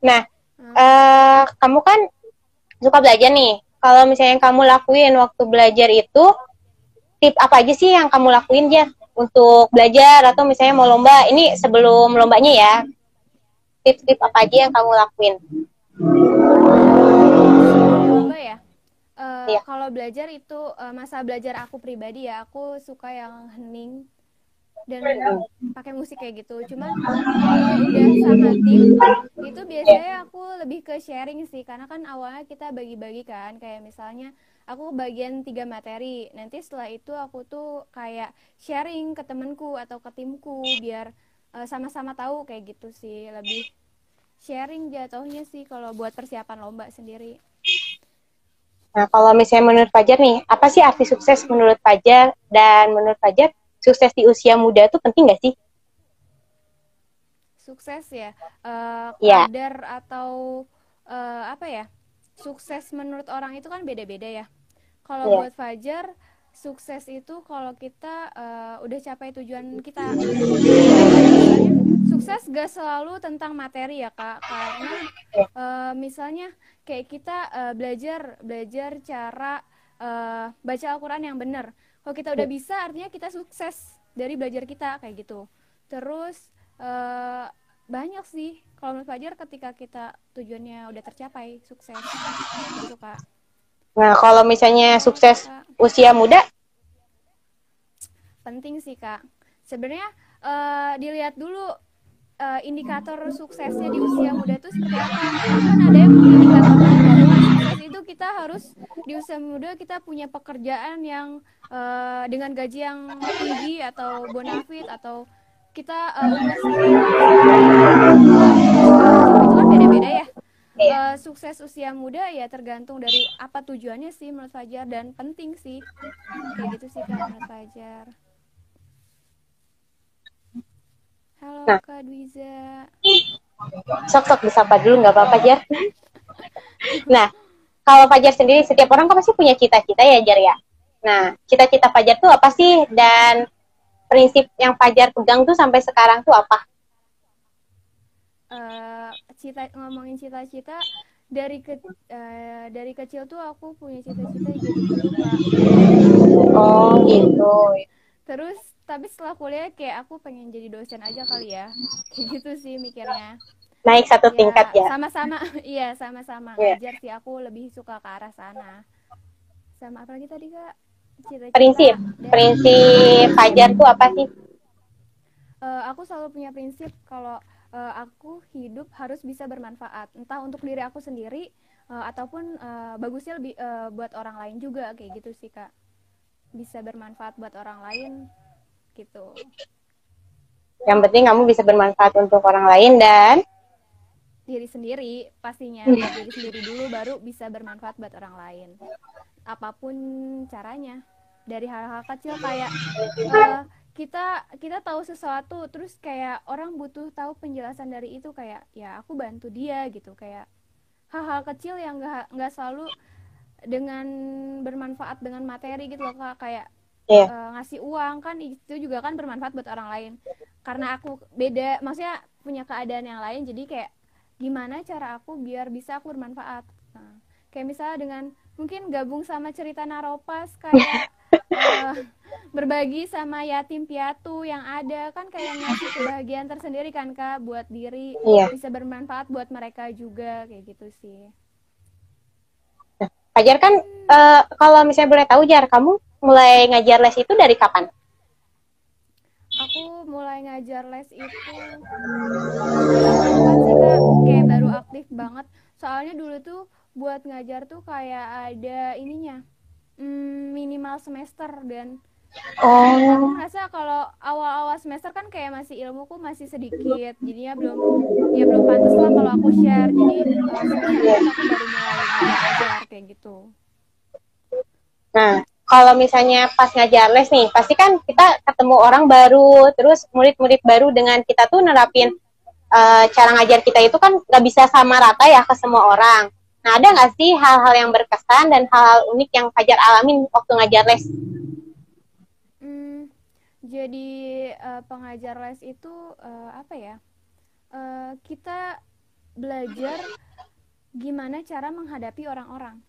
Nah, Hmm. kamu kan suka belajar nih. Kalau misalnya yang kamu lakuin waktu belajar itu, tip apa aja sih yang kamu lakuin ya untuk belajar atau misalnya mau lomba? Ini sebelum lombanya ya, tip-tip apa aja yang kamu lakuin? Sebelum lomba ya. Iya. Kalau belajar itu masa belajar aku pribadi ya, aku suka yang hening dan pakai musik kayak gitu. Cuman kalau udah sama tim itu biasanya aku lebih ke sharing sih, karena kan awalnya kita bagi-bagi kan, kayak misalnya aku bagian 3 materi, nanti setelah itu aku tuh kayak sharing ke temenku atau ke timku biar sama-sama tahu kayak gitu sih, lebih sharing jatuhnya sih kalau buat persiapan lomba sendiri. Nah, kalau misalnya menurut Fajar nih, apa sih arti sukses menurut Fajar? Dan menurut Fajar, sukses di usia muda itu penting nggak sih? Sukses ya, Ya, kadar atau apa ya, sukses menurut orang itu kan beda-beda ya. Kalau ya, buat Fajar, sukses itu kalau kita udah capai tujuan kita. Kayak misalnya, sukses gak selalu tentang materi ya Kak, karena misalnya kayak kita belajar belajar cara baca Al-Quran yang benar. Kalau kita udah bisa, artinya kita sukses dari belajar kita kayak gitu. Terus eh, banyak sih kalau menurut Fajar, ketika kita tujuannya udah tercapai, sukses gitu Kak. nah kalau misalnya Kalau sukses Kakak, usia muda, penting sih Kak. Sebenarnya dilihat dulu indikator suksesnya di usia muda itu seperti apa. Kan ada yang indikatornya bahwa sukses itu kita harus di usia muda kita punya pekerjaan yang dengan gaji yang tinggi atau bonafit, atau kita umur sekian sampai segala macam, itu kan beda-beda ya. ya. Sukses usia muda ya tergantung dari apa tujuannya sih menurut Fajar, dan penting sih kayak gitu sih Kak menurut Fajar. Halo Nah, Kak Dwiza. sok-sok disapa dulu nggak apa-apa, Jar. Nah, kalau Fajar sendiri, setiap orang kan pasti punya cita-cita ya, Jar ya. Nah, cita-cita Fajar tuh apa sih? Dan prinsip yang Fajar pegang tuh sampai sekarang tuh apa? Ngomongin cita-cita, dari kecil tuh aku punya cita-cita jadi guru Kak. Oh, gitu. Terus tapi setelah kuliah kayak aku pengen jadi dosen aja kali ya, kayak gitu sih mikirnya. Naik satu tingkat Ya ya. sama-sama iya sama-sama Ya. ngajar sih, aku lebih suka ke arah sana. Sama apa lagi tadi Kak, Prinsip, cita-cita dan prinsip prinsip. Fajar tuh apa sih? Aku selalu punya prinsip kalau aku hidup harus bisa bermanfaat, entah untuk diri aku sendiri ataupun bagusnya lebih buat orang lain juga, kayak gitu sih Kak. Bisa bermanfaat buat orang lain gitu. Yang penting kamu bisa bermanfaat untuk orang lain dan Diri sendiri pastinya, buat diri sendiri dulu baru bisa bermanfaat buat orang lain. Apapun caranya. Dari hal-hal kecil kayak eh, kita kita tahu sesuatu, terus kayak orang butuh tahu penjelasan dari itu, kayak ya aku bantu dia gitu, kayak hal-hal kecil yang nggak selalu dengan bermanfaat dengan materi gitu loh Kak. Kayak ya. ngasih uang kan itu juga kan bermanfaat buat orang lain, karena aku beda, maksudnya punya keadaan yang lain, jadi kayak gimana cara aku biar bisa aku bermanfaat. Nah, kayak misalnya dengan mungkin gabung sama cerita Naropas, kayak eh, berbagi sama yatim piatu yang ada, kan kayak ngasih kebahagiaan tersendiri kan Kak, buat diri, Iya. bisa bermanfaat buat mereka juga, kayak gitu sih. Fajar kan kalau misalnya boleh tahu Jar, kamu mulai ngajar les itu dari kapan? Aku mulai ngajar les itu semester 4 sih Kak, kayak baru aktif banget. Soalnya dulu tuh buat ngajar tuh kayak ada ininya, minimal semester, dan aku Oh, merasa kalau awal-awal semester kan kayak masih ilmuku masih sedikit, jadinya belum, ya belum pantas lah kalau aku share. Jadi semester 4 aku baru mulai ngajar-ngajar kayak gitu. nah kalau misalnya pas ngajar les nih, pasti kan kita ketemu orang baru, terus murid-murid baru dengan kita tuh nerapin cara ngajar kita itu kan nggak bisa sama rata ya ke semua orang. Nah, ada nggak sih hal-hal yang berkesan dan hal-hal unik yang Fajar alamin waktu ngajar les? Hmm, jadi pengajar les itu apa ya? Kita belajar gimana cara menghadapi orang-orang.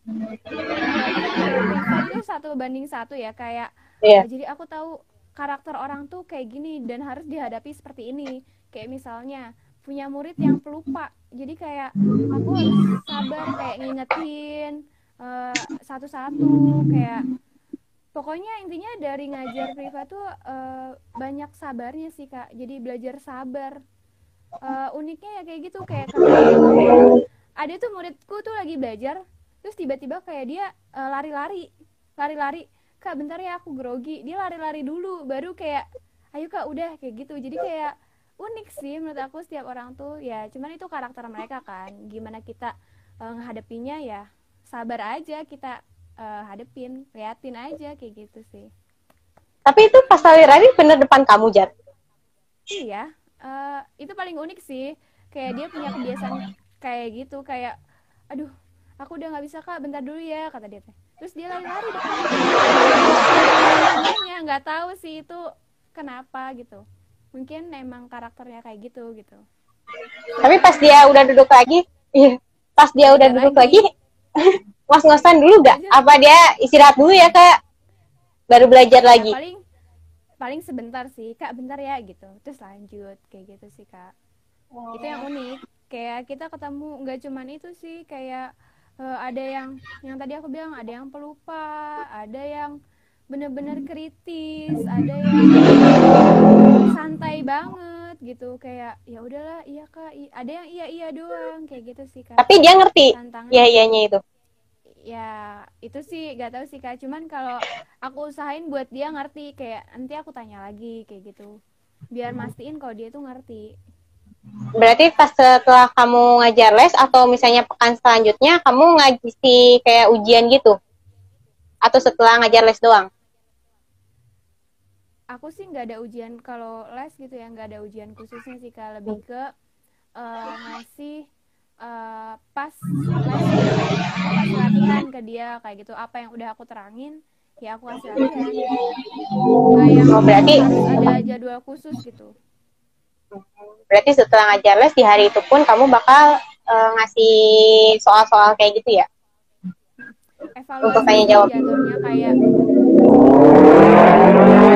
Apalagi Priva itu 1:1 ya, kayak Iya. jadi aku tahu karakter orang tuh kayak gini dan harus dihadapi seperti ini. Kayak misalnya punya murid yang pelupa, jadi kayak aku harus sabar kayak ngingetin satu-satu, kayak pokoknya intinya dari ngajar Priva tuh banyak sabarnya sih kak, jadi belajar sabar. Uniknya ya kayak gitu, kayak kadang ada tuh muridku tuh lagi belajar terus tiba-tiba kayak dia lari-lari, kak bentar ya aku grogi, dia lari-lari dulu baru kayak ayo kak udah, kayak gitu. Jadi kayak unik sih menurut aku setiap orang tuh ya, cuman itu karakter mereka kan, gimana kita menghadapinya ya sabar aja kita, hadepin, liatin aja kayak gitu sih. Tapi itu pas lari-lari bener depan kamu, Jar? Iya, itu paling unik sih. Kayak dia punya kebiasaan kayak gitu, kayak, aduh, aku udah nggak bisa kak, bentar dulu ya kata dia teh. Terus dia lari-lari depanku. Nggak ada gunanya, nggak tahu sih itu kenapa gitu. Mungkin emang karakternya kayak gitu gitu. Tapi pas dia udah duduk lagi, iya, pas dia udah Belajar duduk lagi, lagi, ngos-ngosan dulu gak? belajar. Apa dia istirahat dulu ya, Kak? Baru belajar Ya lagi. paling paling sebentar sih, kak bentar ya gitu. Terus lanjut kayak gitu sih kak. Itu yang unik, kayak kita ketemu nggak cuman itu sih, kayak ada yang tadi aku bilang, ada yang pelupa, ada yang bener-bener kritis, ada yang santai banget gitu, kayak ya udahlah iya kak, ada yang iya iya doang kayak gitu sih kak. Tapi dia ngerti ya Tantangan iyanya itu. ya itu sih gak tahu sih kak, cuman kalau aku usahain buat dia ngerti, kayak nanti aku tanya lagi kayak gitu biar mastiin kalau dia tuh ngerti. Berarti pas setelah kamu ngajar les atau misalnya pekan selanjutnya kamu ngisi kayak ujian gitu? Atau setelah ngajar les doang? Aku sih nggak ada ujian kalau les gitu ya, nggak ada ujian khususnya sih kak, lebih ke ngasih pas lesnya, kayak aku kasih latihan ke dia kayak gitu, apa yang udah aku terangin ya aku kasih latihan gitu, nggak yang Oh, berarti harus ada jadwal khusus gitu. berarti setelah ngajar les di hari itu pun kamu bakal ngasih soal-soal kayak gitu ya? Untuk Evaluasi tanya sih jawab. jatuhnya, kayak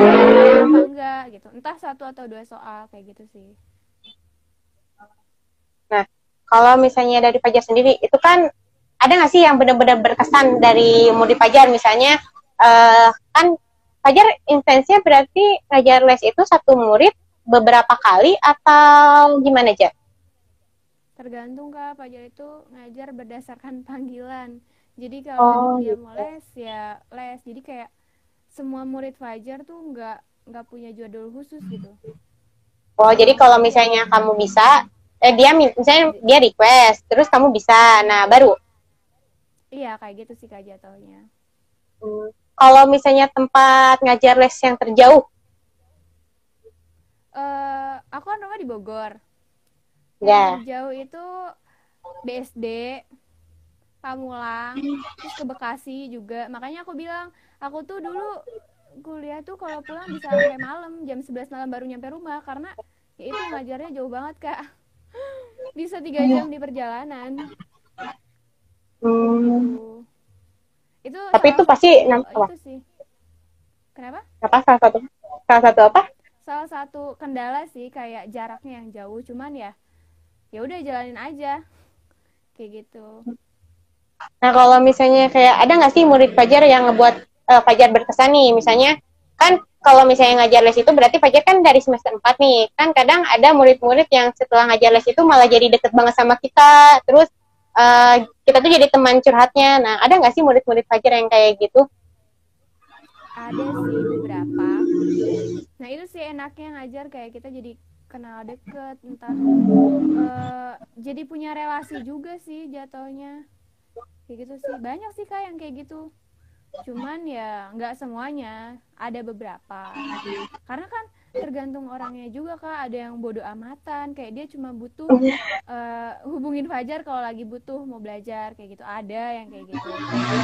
dia ngerjain apa enggak gitu, entah satu atau dua soal kayak gitu sih. Nah, kalau misalnya dari Fajar sendiri, itu kan ada nggak sih yang benar-benar berkesan dari murid Fajar? Misalnya, kan Fajar intensnya berarti ngajar les itu satu murid beberapa kali atau gimana aja? Tergantung kak, pelajar itu ngajar berdasarkan panggilan. Jadi kalau Oh, emang dia mau gitu. les ya les. Jadi kayak semua murid Fajar tuh nggak punya jadwal khusus gitu. Oh, jadi kalau Jadi ya misalnya kamu bisa, dia misalnya di- dia request, terus kamu bisa, nah baru. iya kayak gitu sih kak jatuhnya. Hmm, kalau misalnya tempat ngajar les yang terjauh, Aku kan rumah di Bogor. Yang ya. terjauh itu BSD, Pamulang, terus ke Bekasi juga. Makanya aku bilang, aku tuh dulu kuliah tuh kalau pulang bisa sampai malam, jam 11 malam baru nyampe rumah, karena ya itu ngajarnya jauh banget kak. Bisa 3 jam di perjalanan Hmm, gitu. Itu tapi itu pasti apa? itu sih. Kenapa? Apa salah satu apa? Salah satu kendala sih kayak jaraknya yang jauh, cuman ya ya udah jalanin aja kayak gitu. Nah, kalau misalnya kayak ada nggak sih murid Fajar yang ngebuat Fajar berkesan nih? Misalnya kan kalau misalnya ngajar les itu berarti Fajar kan dari semester 4 nih. Kan kadang ada murid-murid yang setelah ngajar les itu malah jadi deket banget sama kita. Terus kita tuh jadi teman curhatnya. Nah, ada nggak sih murid-murid Fajar yang kayak gitu? Ada sih beberapa. Nah itu sih enaknya ngajar, kayak kita jadi kenal deket, entah jadi punya relasi juga sih jatuhnya kayak gitu sih. Banyak sih kak yang kayak gitu, cuman ya nggak semuanya, ada beberapa. Karena kan tergantung orangnya juga kak, ada yang bodoh amatan kayak dia cuma butuh hubungin Fajar kalau lagi butuh mau belajar kayak gitu, ada yang kayak gitu.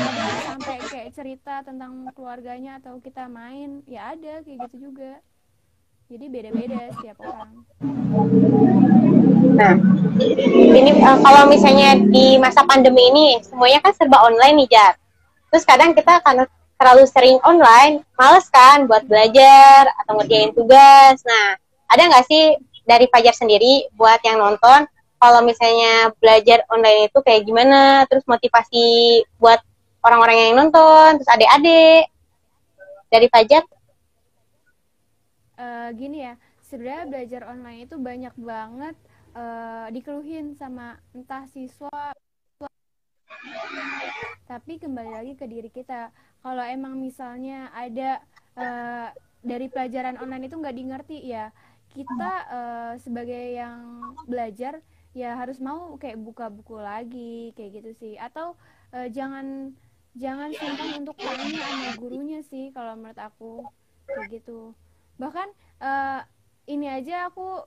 Ada yang sampai kayak cerita tentang keluarganya atau kita main, ya ada kayak gitu juga Jadi beda-beda setiap orang. Nah, ini kalau misalnya di masa pandemi ini semuanya kan serba online nih, Jar. Terus kadang kita karena terlalu sering online, males kan buat belajar atau ngerjain tugas. Nah, ada nggak sih dari Fajar sendiri buat yang nonton, kalau misalnya belajar online itu kayak gimana, terus motivasi buat orang-orang yang nonton, terus adik-adik dari Fajar? Gini ya, sebenarnya belajar online itu banyak banget dikeluhin sama entah siswa, tapi kembali lagi ke diri kita. Kalau emang misalnya ada dari pelajaran online itu nggak dimengerti ya, kita sebagai yang belajar ya harus mau kayak buka buku lagi kayak gitu sih. Atau jangan jangan sungkan untuk tanya sama gurunya sih kalau menurut aku kayak gitu. Bahkan eh, ini aja aku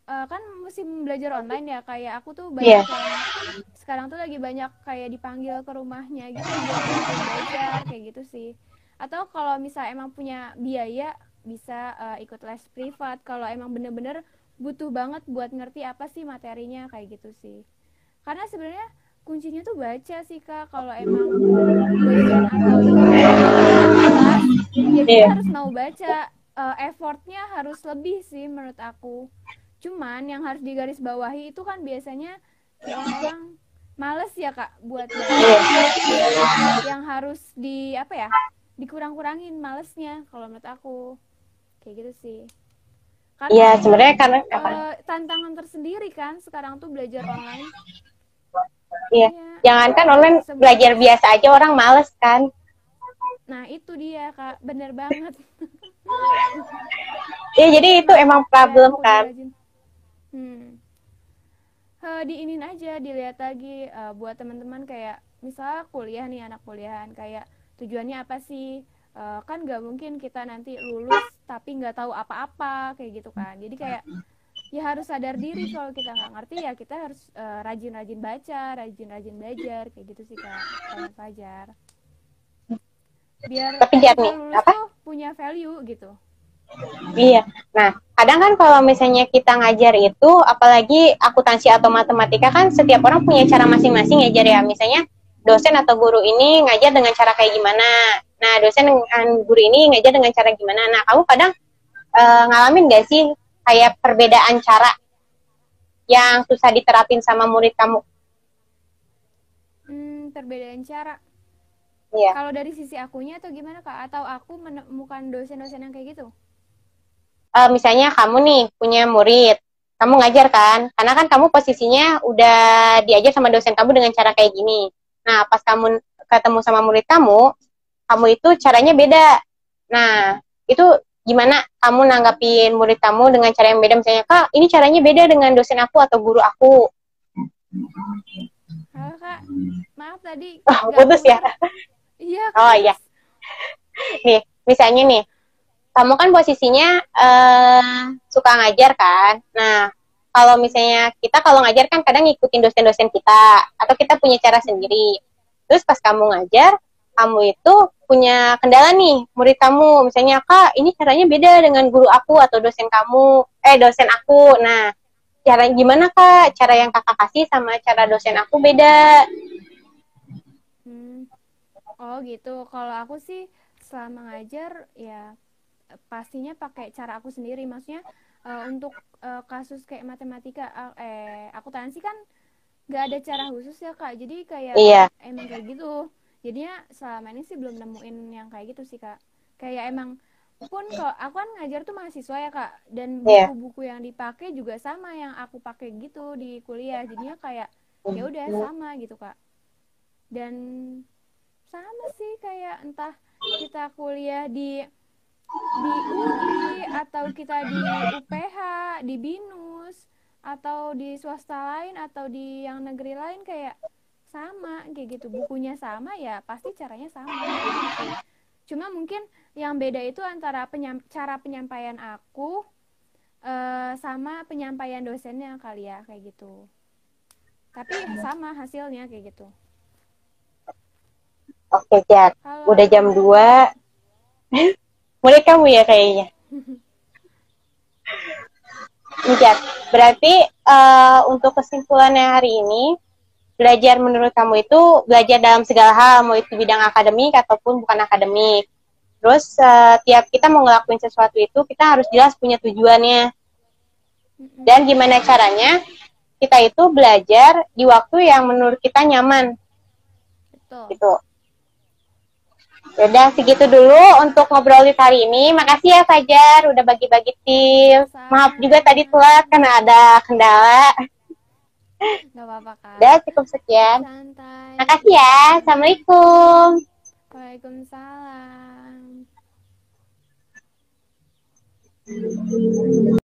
kan musim belajar online ya, kayak aku tuh banyak Iya. yang sekarang tuh lagi banyak kayak dipanggil ke rumahnya gitu buat bantuin belajar kayak gitu sih. Atau kalau misal emang punya biaya bisa ikut les privat kalau emang bener-bener butuh banget buat ngerti apa sih materinya kayak gitu sih. Karena sebenarnya kuncinya tuh baca sih Kak. Kalau emang dosen atau gurunya ngasih tugas ya kita Iya. harus mau baca. Effortnya harus lebih sih menurut aku. Cuman yang harus digarisbawahi itu kan biasanya si orang-orang males ya Kak buat baca. Nah itu sih yang harus di apa ya, dikurang-kurangin malesnya kalau menurut aku kayak gitu sih. Karena Iya, emang sebenarnya karena apa? tantangan tersendiri kan sekarang tuh belajar online. Iya. Iya, Jangankan online, semua belajar harus. biasa aja orang males kan. Nah itu dia Kak, bener banget. Iya, jadi Jadi itu emang emang ya problem kudu kan. rajin. Hmm. Diinin aja, dilihat lagi buat teman-teman kayak misal kuliah nih, anak kuliahan kayak tujuannya apa sih. Kan nggak mungkin kita nanti lulus tapi nggak tahu apa-apa kayak gitu kan. Jadi kayak ya harus sadar diri kalau kita nggak ngerti ya kita harus rajin-rajin baca, rajin-rajin belajar kayak gitu sih Kak, kalau Fajar. Biar Tapi Jar kita nih, lulus apa? tuh punya value gitu. Iya. Nah, kadang kan kalau misalnya kita ngajar itu, apalagi akuntansi atau matematika kan setiap orang punya cara masing-masing ya, Jar ya. Misalnya dosen atau guru ini ngajar dengan cara kayak gimana. Nah, dosen dengan guru ini ngajar dengan cara gimana. Nah, kamu kadang ngalamin gak sih kayak perbedaan cara yang susah diterapin sama murid kamu? Perbedaan cara. Iya. Kalau dari sisi akunya atau gimana Kak? Atau aku menemukan dosen-dosen yang kayak gitu? Misalnya kamu nih punya murid, kamu ngajar kan, karena kan kamu posisinya udah diajar sama dosen kamu dengan cara kayak gini. Nah, pas kamu ketemu sama murid kamu itu caranya beda. Nah, itu gimana kamu nanggapin murid kamu dengan cara yang beda? Misalnya, Kak, ini caranya beda dengan dosen aku atau guru aku. Halo Kak, maaf tadi Oh, gak putus ya? kedengar. Iya Oh iya, keputus. nih, misalnya nih, kamu kan posisinya suka ngajar kan. Nah, kalau misalnya kita kalau ngajar kan kadang ngikutin dosen-dosen kita atau kita punya cara sendiri. Terus pas kamu ngajar, kamu itu punya kendala nih, murid kamu. Misalnya, Kak, ini caranya beda dengan guru aku atau dosen kamu, dosen aku. Nah, cara gimana Kak? Cara yang Kakak kasih sama cara dosen aku beda. Hmm. Oh gitu. Kalau aku sih selama ngajar ya pastinya pakai cara aku sendiri. Maksudnya untuk kasus kayak matematika, akuntansi kan nggak ada cara khusus ya Kak. Jadi kayak Iya, emang kayak gitu. Jadinya selama ini sih belum nemuin yang kayak gitu sih Kak. Kayak emang pun kalau aku kan ngajar tuh mahasiswa ya Kak, dan iya. buku-buku yang dipakai juga sama yang aku pakai gitu di kuliah. Jadinya kayak ya udah sama gitu Kak. Dan sama sih kayak entah kita kuliah di UI atau kita di UPH, di BINUS atau di swasta lain atau di yang negeri lain kayak sama kayak gitu. Bukunya sama ya pasti caranya sama kayak gitu sih. Cuma mungkin yang beda itu antara cara penyampaian aku sama penyampaian dosennya kali ya kayak gitu. Tapi sama hasilnya kayak gitu. Oke, Jar. Kalau Udah jam Fajar gimana? 2. Mulai kamu ya kayaknya. Mijat. Berarti untuk kesimpulannya hari ini, belajar menurut kamu itu belajar dalam segala hal, mau itu bidang akademik ataupun bukan akademik. Terus tiap kita mau ngelakuin sesuatu itu, kita harus jelas punya tujuannya. Dan gimana caranya kita itu belajar di waktu yang menurut kita nyaman. Betul. Gitu. Yaudah, segitu dulu untuk ngobrol di hari ini. Makasih ya Fajar, udah bagi-bagi tips. Maaf juga tadi telat karena ada kendala. Gak apa-apa, Kak. Udah, cukup sekian. Santai. Makasih ya. Assalamualaikum. Waalaikumsalam.